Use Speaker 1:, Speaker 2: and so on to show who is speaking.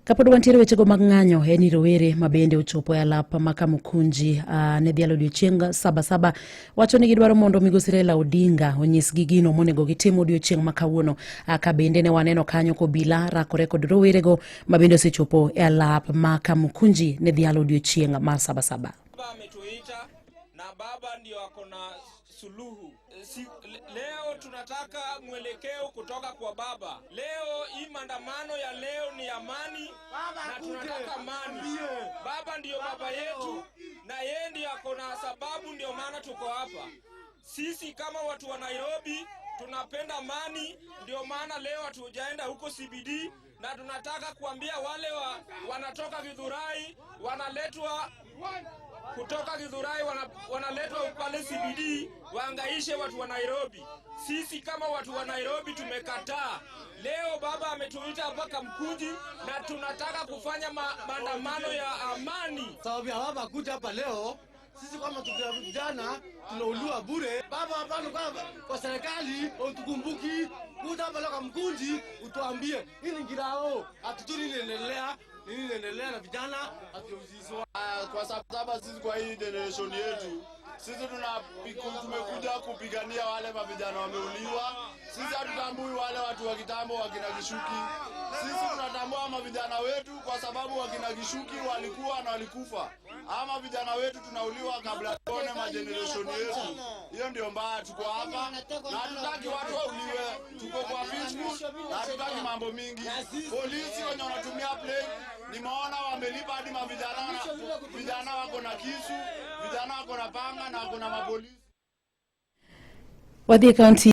Speaker 1: Kapod wantiere wechego mag ng'anyo eni rowere mabende ochopo e alap makamukunji ne dhialo odiochieng' sabasaba wacho ni gidwaro mondo migosi Raila Odinga onyisgi gino monego gitimo odiochieng' makawuono. Ka bende ne waneno kanyo kobila rakore kod rowerego mabende osechopo e alap makamukunji ne dhialo odiochieng' mar sabasaba.
Speaker 2: Baba ametuita na baba ndio akona suluhu. Leo tunataka mwelekeo kutoka kwa baba. Leo hii maandamano ya leo ni amani na tunataka amani. Baba ndio baba yetu na yeye ndio akona sababu, ndio maana tuko hapa. Sisi kama watu wa Nairobi tunapenda amani, ndio maana leo hatujaenda huko CBD na tunataka kuambia wale wanatoka Githurai wanaletwa kutoka Githurai wanaletwa pale CBD waangaishe watu wa Nairobi. Sisi kama watu wa Nairobi tumekataa. Leo baba ametuita hapa Kamkunji na tunataka kufanya maandamano ya amani.
Speaker 3: Sababu ya baba kuja hapa leo, sisi kama vijana tunauliwa bure. Baba hapana kwa serikali utukumbuki. Kuja hapa leo Kamkunji utuambie nini ngirao atujui nini inaendelea na vijana atuuzizwa.
Speaker 4: Kwa sababu sisi kwa hii generation yetu sisi tumekuja kupigania wale mavijana wameuliwa. Sisi hatutambui wale watu wa kitambo wakina Gishuki. Sisi tunatambua mavijana wetu kwa sababu wakina Gishuki walikuwa na walikufa. Ama vijana wetu tunauliwa kabla tuone mageneration yetu. Hiyo ndio mbaya, tuko hapa na hatutaki watu wauliwe. Tuko kwa peaceful na hatutaki mambo mingi. Polisi wenye wanatumia plane nimeona wamelipa hadi vijana wako na kisu, vijana wako na panga na wako na mapolisi.
Speaker 1: Wadhi County